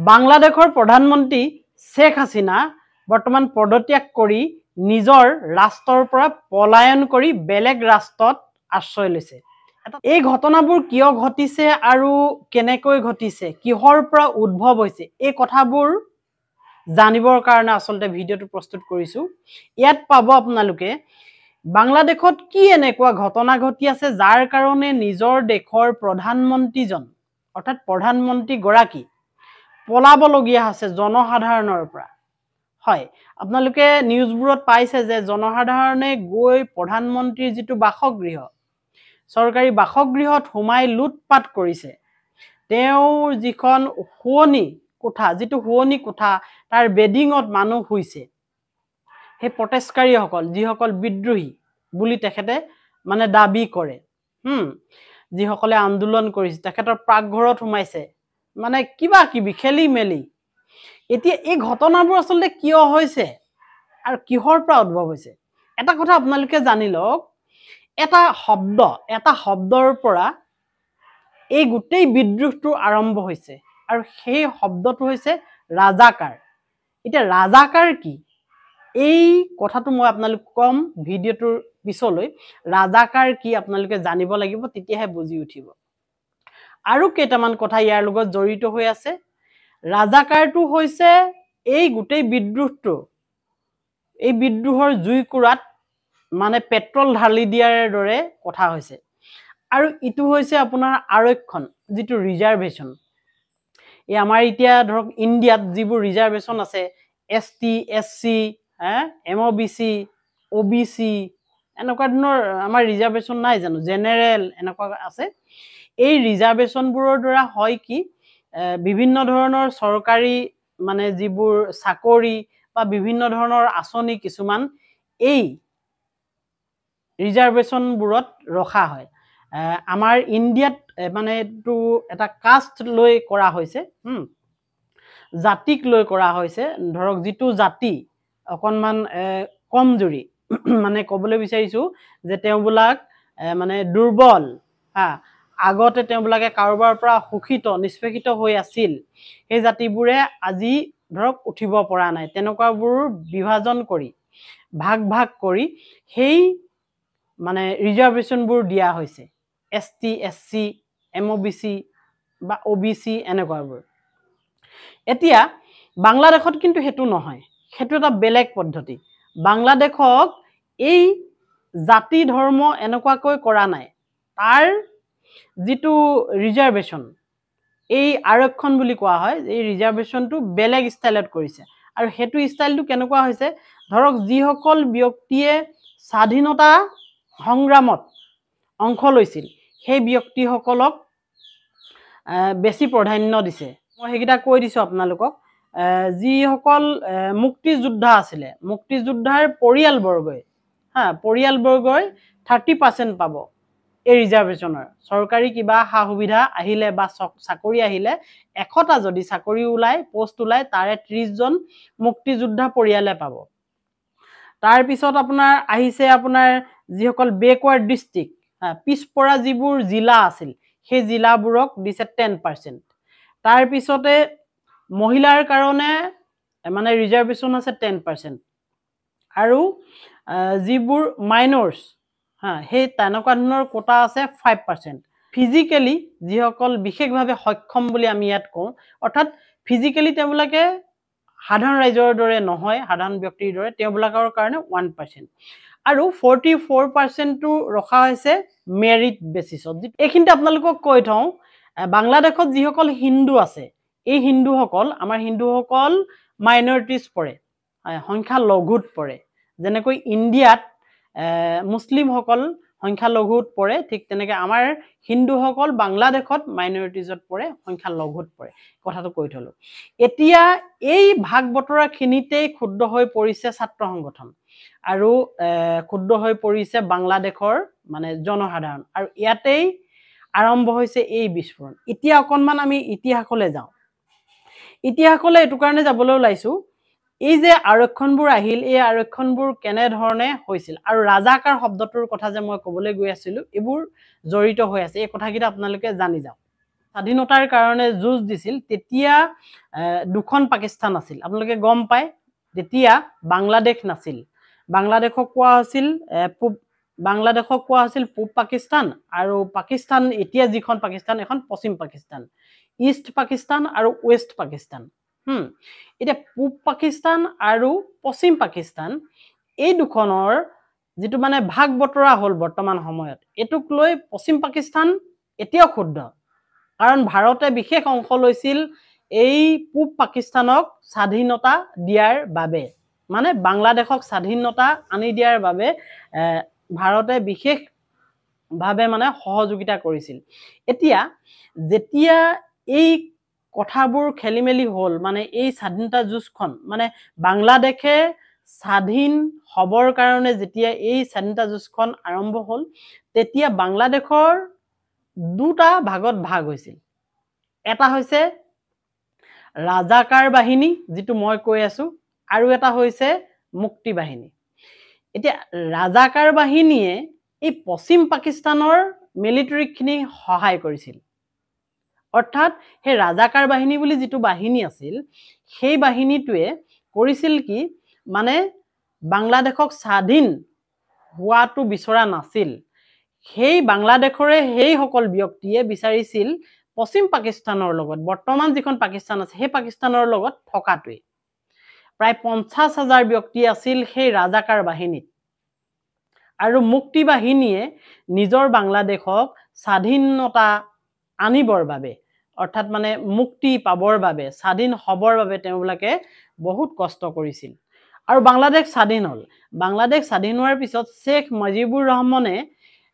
বাংলাদেশৰ প্ৰধানমন্ত্ৰী শেখ হাছিনা বৰ্তমান পদত্যাগ কৰি নিজৰ ৰাষ্ট্ৰৰ পৰা পলায়ন কৰি বেলেগ ৰাষ্ট্ৰত আশ্ৰয় লৈছে। এই ঘটনাবোৰ কিয় ঘটিছে আৰু কেনেকৈ ঘটিছে, কিহৰ পৰা উদ্ভৱ হৈছে, এই কথাবোৰ জানিবৰ কাৰণে আচলতে ভিডিঅ'টো প্ৰস্তুত কৰিছো। ইয়াত পাব আপোনালোকে বাংলাদেশত কি এনেকুৱা ঘটনা ঘটি আছে যাৰ কাৰণে নিজৰ দেশৰ প্ৰধানমন্ত্ৰীজন অৰ্থাৎ প্ৰধানমন্ত্ৰী গৰাকী পলাবলগীয়া আছে জনসাধাৰণৰ পৰা। হয়, আপোনালোকে নিউজবোৰত পাইছে যে জনসাধাৰণে গৈ প্ৰধানমন্ত্ৰীৰ যিটো বাসগৃহ চৰকাৰী বাসগৃহত সোমাই লুটপাট কৰিছে। তেওঁৰ যিখন শুৱনি কোঠা, যিটো শুৱনি কোঠা তাৰ বেডিঙত মানুহ শুইছে। সেই প্ৰটেষ্টকাৰীসকল যিসকল বিদ্ৰোহী বুলি তেখেতে মানে দাবী কৰে, যিসকলে আন্দোলন কৰিছে তেখেতৰ পাকঘৰত সোমাইছে, মানে কিবা কিবি খেলি মেলি। এতিয়া এই ঘটনাবোৰ আচলতে কিয় হৈছে আৰু কিহৰ পৰা উদ্ভৱ হৈছে, এটা কথা আপোনালোকে জানি লওক। এটা শব্দৰ পৰা এই গোটেই বিদ্ৰোহটো আৰম্ভ হৈছে আৰু সেই শব্দটো হৈছে ৰাজাকাৰ। এতিয়া ৰাজাকাৰ কি, এই কথাটো মই আপোনালোক কম ভিডিঅ'টোৰ পিছলৈ। ৰাজাকাৰ কি আপোনালোকে জানিব লাগিব, তেতিয়াহে বুজি উঠিব। আৰু কেইটামান কথা ইয়াৰ লগত জড়িত হৈ আছে। ৰাজাকাৰটো হৈছে এই গোটেই বিদ্ৰোহটো, এই বিদ্ৰোহৰ জুইকুৰাত মানে পেট্ৰল ঢালি দিয়াৰ দৰে কথা হৈছে। আৰু ইটো হৈছে আপোনাৰ আৰক্ষণ, যিটো ৰিজাৰ্ভেশ্যন। এই আমাৰ এতিয়া ধৰক ইণ্ডিয়াত যিবোৰ ৰিজাৰ্ভেশ্যন আছে, ST SC, MOBC, OBC, এনেকুৱা ধৰণৰ আমাৰ ৰিজাৰ্ভেশ্যন নাই জানো, জেনেৰেল এনেকুৱা আছে। এই ৰিজাৰ্ভেশ্যনবোৰৰ দ্বাৰা হয় কি, বিভিন্ন ধৰণৰ চৰকাৰী মানে যিবোৰ চাকৰি বা বিভিন্ন ধৰণৰ আঁচনি কিছুমান এই ৰিজাৰ্ভেশ্যনবোৰত ৰখা হয়। আমাৰ ইণ্ডিয়াত মানে এইটো এটা কাষ্ট লৈ কৰা হৈছে, জাতিক লৈ কৰা হৈছে। ধৰক যিটো জাতি অকণমান কমজুৰি, মানে ক'বলৈ বিচাৰিছোঁ যে তেওঁবিলাক মানে দুৰ্বল, আগতে তেওঁবিলাকে কাৰোবাৰ পৰা শোষিত নিষ্পেষিত হৈ আছিল, সেই জাতিবোৰে আজি ধৰক উঠিব পৰা নাই। তেনেকুৱাবোৰ বিভাজন কৰি ভাগ ভাগ কৰি সেই মানে ৰিজাৰ্ভেশ্যনবোৰ দিয়া হৈছে, ST SC, MOBC বা OBC এনেকুৱাবোৰ। এতিয়া বাংলাদেশত কিন্তু সেইটো নহয়, সেইটো এটা বেলেগ পদ্ধতি। বাংলাদেশক এই জাতি ধৰ্ম এনেকুৱাকৈ কৰা নাই। তাৰ যিটো ৰিজাৰ্ভেশ্যন, এই আৰক্ষণ বুলি কোৱা হয়, এই ৰিজাৰ্ভেশ্যনটো বেলেগ ষ্টাইলত কৰিছে। আৰু সেইটো ষ্টাইলটো কেনেকুৱা হৈছে, ধৰক যিসকল ব্যক্তিয়ে স্বাধীনতা সংগ্ৰামত অংশ লৈছিল সেই ব্যক্তিসকলক বেছি প্ৰাধান্য দিছে। মই সেইকেইটা কৈ দিছোঁ আপোনালোকক। যিসকল মুক্তিযোদ্ধা আছিলে, মুক্তিযোদ্ধাৰ পৰিয়ালবৰ্গই 30% পাব এই ৰিজাৰ্ভেশ্যনৰ। চৰকাৰী কিবা সা সুবিধা আহিলে বা চাকৰি আহিলে, 100টা যদি চাকৰি ওলায়, পোষ্ট ওলায়, তাৰে 30জন মুক্তিযোদ্ধা পৰিয়ালে পাব। তাৰপিছত আপোনাৰ আহিছে আপোনাৰ যিসকল বেকৱাৰ্ড ডিষ্ট্ৰিক্ট, পিছপৰা যিবোৰ জিলা আছিল, সেই জিলাবোৰক দিছে 10%। তাৰপিছতে মহিলাৰ কাৰণে মানে ৰিজাৰ্ভেশ্যন আছে 10%। আৰু যিবোৰ মাইনৰ্ছ, সেই তেনেকুৱা ধৰণৰ কোটা আছে 5%। ফিজিকেলি যিসকল বিশেষভাৱে সক্ষম বুলি আমি ইয়াত কওঁ, অৰ্থাৎ ফিজিকেলি তেওঁলোকে সাধাৰণ ৰাইজৰ দৰে নহয়, সাধাৰণ ব্যক্তিৰ দৰে, তেওঁবিলাকৰ কাৰণে 1%। আৰু 44%টো ৰখা হৈছে মেৰিট বেচিছত। এইখিনিতে আপোনালোকক কৈ থওঁ, বাংলাদেশত যিসকল হিন্দু আছে, এই হিন্দুসকল, আমাৰ হিন্দুসকল মাইনৰিটিজ পৰে, সংখ্যালঘুত পৰে। যেনেকৈ ইণ্ডিয়াত মুছলিমসকল সংখ্যালঘুত পৰে, ঠিক তেনেকৈ আমাৰ হিন্দুসকল বাংলাদেশত মাইনৰিটিজত পৰে, সংখ্যালঘুত পৰে। কথাটো কৈ থলোঁ। এতিয়া এই ভাগ বতৰাখিনিতেই ক্ষুব্ধ হৈ পৰিছে ছাত্ৰ সংগঠন আৰু ক্ষুব্ধ হৈ পৰিছে বাংলাদেশৰ মানে জনসাধাৰণ, আৰু ইয়াতেই আৰম্ভ হৈছে এই বিস্ফোৰণ। এতিয়া অকণমান আমি ইতিহাসলৈ যাওঁ। ইতিহাসলৈ এইটো কাৰণে যাবলৈ ওলাইছোঁ, এই যে আৰক্ষণবোৰ আহিল, এই আৰক্ষণবোৰ কেনেধৰণে হৈছিল, আৰু ৰাজাকাৰ শব্দটোৰ কথা যে মই ক'বলৈ গৈ আছিলোঁ, এইবোৰ জড়িত হৈ আছে। এই কথাকেইটা আপোনালোকে জানি যাওক। স্বাধীনতাৰ কাৰণে যুঁজ দিছিল তেতিয়া দুখন পাকিস্তান আছিল আপোনালোকে গম পায় তেতিয়া বাংলাদেশ নাছিল বাংলাদেশক কোৱা হৈছিল পূব পাকিস্তান আৰু পাকিস্তান এতিয়া যিখন পাকিস্তান এখন পশ্চিম পাকিস্তান ইষ্ট পাকিস্তান আৰু ওয়েষ্ট পাকিস্তান এটা পূব পাকিস্তান আৰু পশ্চিম পাকিস্তান এই দুখনৰ যেটো মানে ভাগ বতৰা হল বৰ্তমান সময়ত এটুক লৈ পশ্চিম পাকিস্তান এতিয়াও ক্ষুদ্ধ কাৰণ ভাৰতে বিশেষ অংশ লৈছিল এই পূব পাকিস্তানক স্বাধীনতা দিয়াৰ বাবে মানে বাংলাদেশক স্বাধীনতা আনি দিয়াৰ বাবে ভাৰতে বিশেষ ভাবে মানে সহযোগিতা কৰিছিল এতিয়া যেতিয়া এই কথাবোৰ খেলিমেলি হল মানে এই স্বাধীনতা যুঁজখন মানে বাংলাদেশে স্বাধীন হবৰ কাৰণে যেতিয়া এই স্বাধীনতা যুঁজখন আৰম্ভ হল তেতিয়া বাংলাদেশৰ দুটা ভাগত ভাগ হৈছিল এটা হৈছে ৰাজাকাৰ বাহিনী যেটো মই কৈ আছো আৰু এটা হৈছে মুক্তি বাহিনী এতিয়া ৰাজাকাৰ বাহিনীয়ে এই পশ্চিম পাকিস্তানৰ মিলিটাৰীখিনি সহায় কৰিছিল অৰ্থাৎ হে ৰাজাকাৰ বাহিনী বুলি যেটো বাহিনী আছিল সেই বাহিনীটোৱে কৰিছিল কি মানে বাংলাদেশক স্বাধীন হোৱাটো বিচৰা নাছিল সেই বাংলাদেশৰে সেই সকল ব্যক্তিয়ে বিচাৰিছিল পশ্চিম পাকিস্তানৰ লগত বৰ্তমান যিখন পাকিস্তান আছে সেই পাকিস্তানৰ লগত থকাটোই প্ৰায় 50,000 ব্যক্তি আছিল সেই ৰাজাকাৰ বাহিনীত আৰু মুক্তি বাহিনীয়ে নিজৰ বাংলাদেশক স্বাধীনতা আনিবৰ বাবে অৰ্থাৎ মানে মুক্তি পাবৰ বাবে স্বাধীন হবৰ বাবে তেওঁলোকে বহুত কষ্ট কৰিছিল আৰু বাংলাদেশ স্বাধীন হল বাংলাদেশ স্বাধীন হোৱাৰ পিছত শেখ মুজিবুৰ ৰহমানে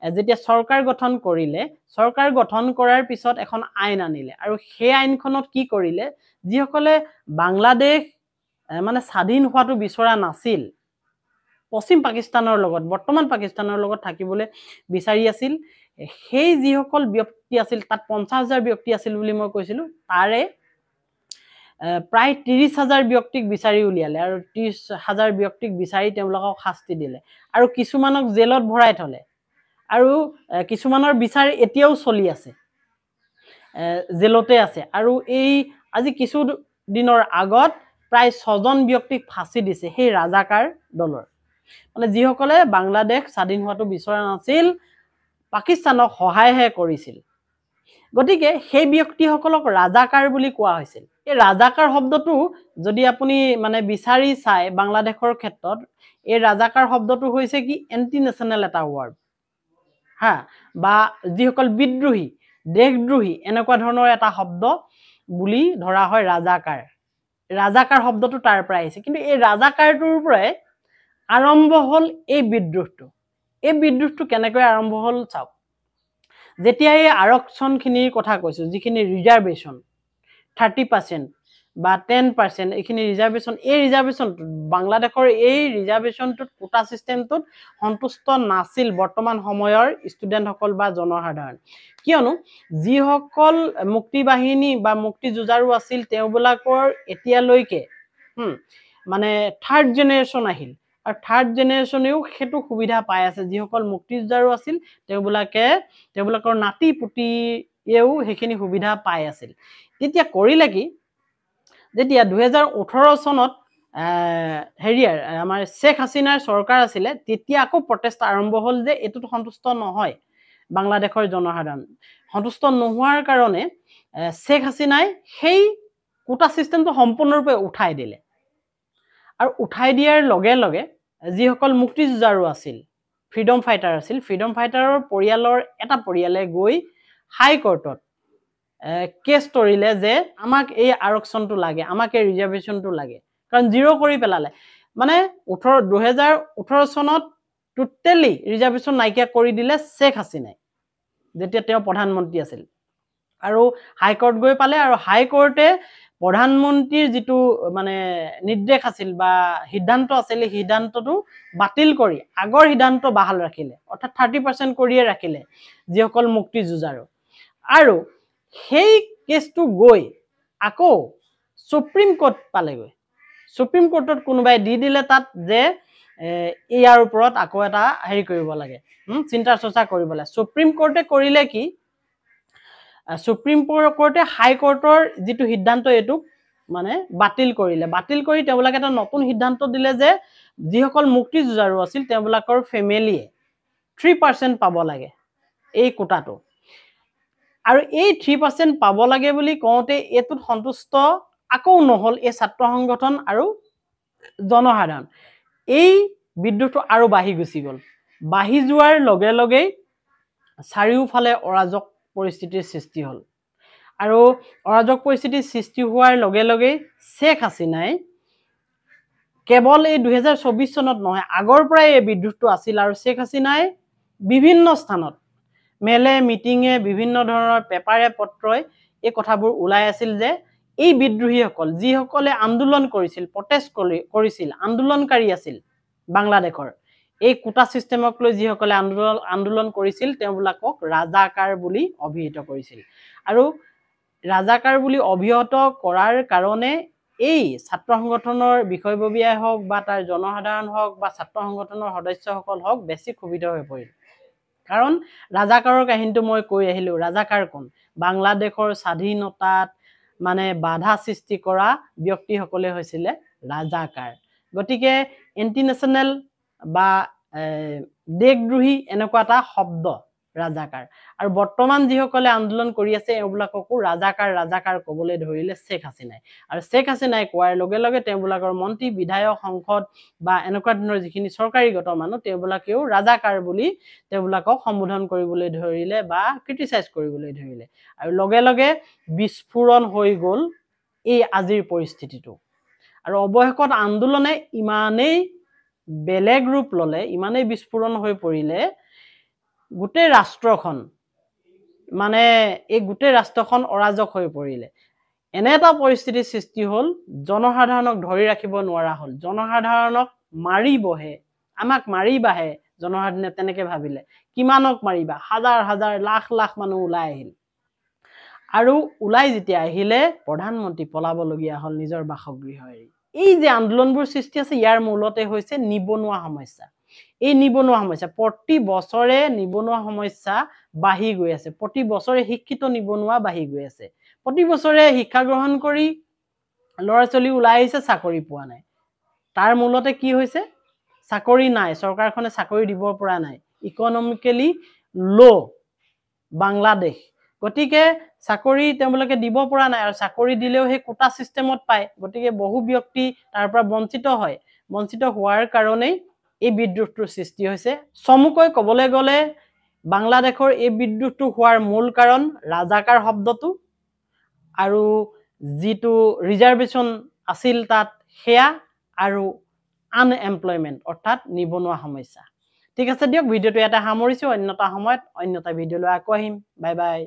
যেতিয়া সৰকাৰ গঠন কৰিলে সৰকাৰ গঠন কৰাৰ পিছত এখন আইন আনিলে আৰু সেই আইনখনত কি কৰিলে যিসকলে বাংলাদেশ মানে স্বাধীন হোৱাটো বিচৰা নাছিল পশ্চিম পাকিস্তানৰ লগত বৰ্তমান পাকিস্তানৰ লগত থাকিবলৈ বিচাৰি আছিল সেই যিসকল ব্যক্তি আছিল তাত 50,000 ব্যক্তি আছিল বুলি মই কৈছিলো তাৰে প্ৰায় 30,000 ব্যক্তিক বিচাৰি উলিয়ালে আৰু 30,000 ব্যক্তিক বিচাৰি তেওঁলোকক শাস্তি দিলে আৰু কিছুমানক জেলত ভৰাই থলে আৰু কিছুমানৰ বিচাৰ এতিয়াও চলি আছে জেলতে আছে আৰু এই আজি কিছু দিনৰ আগত প্ৰায় 6জন ব্যক্তিক ফাঁসি দিছে সেই ৰাজাকাৰ দলৰ মানে যিসকলে বাংলাদেশ স্বাধীন হোৱাটো বিচৰা নাছিল পাকিস্তানক সহায়হে কৰিছিল গতিকে সেই ব্যক্তিসকলক ৰাজাকাৰ বুলি কোৱা হৈছিল এই ৰাজাকাৰ শব্দটো যদি আপুনি মানে বিচাৰি চাই বাংলাদেশৰ ক্ষেত্ৰত এই ৰাজাকাৰ শব্দটো হৈছে কি এন্টি নেশনাল এটা ওয়াৰ্ড হা বা যিসকল বিদ্ৰোহী দেশদ্ৰোহী এনেকুৱা ধৰণৰ এটা শব্দ বুলি ধৰা হয় ৰাজাকাৰ শব্দটো তাৰ পৰা আহিছে কিন্তু এই ৰাজাকাৰটোৰ পৰাই আৰম্ভ হল এই বিদ্ৰোহটো কেনেকৈ আৰম্ভ হল চাওক যেতিয়া এই আৰক্ষণখিনিৰ কথা কৈছো যিখিনি ৰিজাৰ্ভেশন 30% বা 10% এইখিনি ৰিজাৰ্ভেশন এই ৰিজাৰ্ভেশনটো বাংলাদেশৰ এই ৰিজাৰ্ভেশনটোত কোটা সিস্টেমটোত সন্তুষ্ট নাছিল বৰ্তমান সময়ৰ ষ্টুডেন্টসকল বা জনসাধাৰণ কিয়নো যিসকল মুক্তি বাহিনী বা মুক্তি যুঁজাৰু আছিল তেওঁবিলাকৰ এতিয়ালৈকে মানে থাৰ্ড জেনাৰেশন আহিল আৰু থাৰ্ড জেনাৰেশনেও হেতু সুবিধা পাই আছে যিসকল মুক্তি যুঁজাৰু আছিল তেওঁবিলাকৰ নাতি পুতিয়েও হেখিনি সুবিধা পাই আছিল তেতিয়া কৰিলে কি যেতিয়া 2018 চনত হেৰিয়াৰ আমাৰ শেখ হাসিনাৰ সৰকাৰ আছিল তেতিয়া আকৌ প্ৰটেষ্ট আৰম্ভ হল যে এটোত সন্তুষ্ট নহয় বাংলাদেশৰ জনসাধাৰণ সন্তুষ্ট নোহোৱাৰ কাৰণে শেখ হাসিনাই সেই কোটা সিস্টেমটো সম্পূৰ্ণৰূপে উঠাই দিলে আৰু উঠাই দিয়াৰ লগে লগে যিসকল মুক্তি যুঁজাৰু আছিল ফ্ৰীডম ফাইটাৰৰ পৰিয়ালৰ এটা পৰিয়ালে গৈ হাই কোৰ্টত কেছ তৰিলে যে আমাক এই আৰক্ষণটো লাগে আমাক এই ৰিজাৰ্ভেশনটো লাগে কাৰণ জিৰো কৰি পেলালে মানে 2018 চনত টোটালি ৰিজাৰ্ভেশন নাইকিয়া কৰি দিলে শেখ হাসিনাই যেতিয়া তেওঁ প্ৰধানমন্ত্ৰী আছিল আৰু হাই কোৰ্ট গৈ পালে আৰু হাই কোৰ্টে প্ৰধানমন্ত্ৰীৰ যেটো মানে নিৰ্দেশ আছিল বা সিদ্ধান্ত আছিল সিদ্ধান্তটো বাতিল কৰি আগৰ সিদ্ধান্ত বাহাল ৰাখিলে অৰ্থাৎ 30% কৰিয়ে ৰাখিলে যিসকল মুক্তি যুঁজাৰু আৰু সেই কেছটো গৈ আকৌ সুপ্ৰিম কোৰ্ট পালেগৈ সুপ্ৰিম কোৰ্টত কোনোবাই দি দিলে তাত যে ইয়াৰ ওপৰত আকৌ এটা হেৰি কৰিব লাগে চিন্তা চৰ্চা কৰিব লাগে সুপ্ৰিম কোৰ্টে কৰিলে কি সুপ্ৰিম কোৰ্টে হাই কোৰ্টৰ যিটো সিদ্ধান্ত এইটো মানে বাতিল কৰিলে বাতিল কৰি তেওঁলোকে এটা নতুন সিদ্ধান্ত দিলে যে যিসকল মুক্তি যুঁজাৰু আছিল তেওঁলোকৰ ফেমিলিয়ে 3% পাব লাগে এই কোটাটো আৰু এই 3% পাব লাগে বুলি কওঁতে এতুত সন্তুষ্ট আকৌ নহল এই ছাত্ৰ সংগঠন আৰু জনসাধাৰণ এই বিদ্ৰোহটো আৰু বাঢ়ি গুচি গল বাঢ়ি যোৱাৰ লগে লগে চাৰিওফালে অৰাজক পৰিস্থিতিৰ সৃষ্টি হল আৰু অৰাজক পৰিস্থিতিৰ সৃষ্টি হোৱাৰ লগে লগে শেখ হাসিনাই কেৱল এই 2024 চনত নহয় আগৰ পৰাই এই বিদ্ৰোহটো আছিল আৰু শেখ হাসিনাই বিভিন্ন স্থানত মেলে মিটিঙে বিভিন্ন ধৰণৰ পেপাৰে পত্ৰই এই কথাবোৰ ওলাই আছিল যে এই বিদ্ৰোহীসকল যিসকলে আন্দোলন কৰিছিল প্ৰটেষ্ট কৰিছিল আন্দোলনকাৰী আছিল বাংলাদেশৰ এই কোটা সিস্টেমক লৈ যিসকলে আন্দোলন কৰিছিল তেওঁলোকক ৰাজাকাৰ বুলি অভিহিত কৰিছিল আৰু ৰাজাকাৰ বুলি অভিহিত কৰাৰ কাৰণে এই ছাত্ৰ সংগঠনৰ বিষয়ববীয়াই হওক বা তাৰ জনসাধাৰণ হওক বা ছাত্ৰ সংগঠনৰ সদস্যসকল হওক বেছি ক্ষুভিত হৈ পৰিল কাৰণ ৰাজাকাৰৰ কাহিনীটো মই কৈ আহিলো ৰাজাকাৰ কোন বাংলাদেশৰ স্বাধীনতাত মানে বাধা সৃষ্টি কৰা ব্যক্তিসকলে হৈছিলে ৰাজাকাৰ গতিকে ইন্টাৰনেশ্যনেল বা দেশদ্ৰোহী এনেকুৱা এটা শব্দ ৰাজাকাৰ আৰু বৰ্তমান যিসকলে আন্দোলন কৰি আছে এওঁবিলাককো ৰাজাকাৰ ক'বলৈ ধৰিলে শেখ হাসিনাই আৰু শেখ হাসিনাই কোৱাৰ লগে লগে তেওঁলোকৰ মন্ত্ৰী বিধায়ক সংসদ বা এনেকুৱা ধৰণৰ যিখিনি চৰকাৰীগত মানুহ তেওঁলোকেও ৰাজাকাৰ বুলি তেওঁলোকক সম্বোধন কৰিবলৈ ধৰিলে বা ক্ৰিটিসাইজ কৰিবলৈ ধৰিলে আৰু লগে লগে বিস্ফোৰণ হৈ গল এই আজিৰ পৰিস্থিতিটো আৰু অৱশেষত আন্দোলনে ইমানেই বেলেগ ৰূপ ললে ইমানেই বিস্ফোৰণ হৈ পৰিলে গোটেই ৰাষ্ট্ৰখন মানে এই গোটেই ৰাষ্ট্ৰখন অৰাজক হৈ পৰিলে এনে এটা পৰিস্থিতিৰ সৃষ্টি হল জনসাধাৰণক ধৰি ৰাখিব নোৱাৰা হল জনসাধাৰণক মাৰিবহে আমাক মাৰিবাহে জনসাধাৰণে তেনেকে ভাবিলে কিমানক মাৰিবা হাজাৰ হাজাৰ লাখ লাখ মানুহ ওলাই আহিল আৰু ওলাই যেতিয়া আহিলে প্ৰধানমন্ত্ৰী পলাবলগীয়া হল নিজৰ বাসগৃহ এৰি এই যে আন্দোলনবোৰ সৃষ্টি আছে ইয়াৰ মূলতে হৈছে নিবনুৱা সমস্যা এই নিবনুৱা সমস্যা প্ৰতি বছৰে নিবনুৱা সমস্যা বাঢ়ি গৈ আছে প্ৰতি বছৰে শিক্ষিত নিবনুৱা বাঢ়ি গৈ আছে প্ৰতি বছৰে শিক্ষা গ্ৰহণ কৰি ল'ৰা ছোৱালী ওলাই আহিছে চাকৰি পোৱা নাই তাৰ মূলতে কি হৈছে চাকৰি নাই চৰকাৰখনে চাকৰি দিব পৰা নাই ইকনমিক্যালি লো বাংলাদেশ গতিকে চাকৰি তেওঁলোকে দিব পৰা নাই আৰু চাকৰি দিলেও সেই কোটা সিস্টেমত পায় গতিকে বহু ব্যক্তি তাৰ পৰা বঞ্চিত হয় বঞ্চিত হোৱাৰ কাৰণে এই বিদ্ৰোহটোৰ সৃষ্টি হৈছে চমুকৈ ক'বলৈ গ'লে বাংলাদেশৰ এই বিদ্ৰোহটো হোৱাৰ মূল কাৰণ ৰাজাকাৰ শব্দটো আৰু যিটো ৰিজাৰ্ভেশন আছিল তাত হেয়া আৰু আনএমপ্লয়মেন্ট অৰ্থাৎ নিবনুৱা সমস্যা ঠিক আছে দিয়ক ভিডিঅ'টো এটা সামৰিছো অন্যটা সময়ত অন্যটা ভিডিঅ'লৈ আকৌ আহিম বাই বাই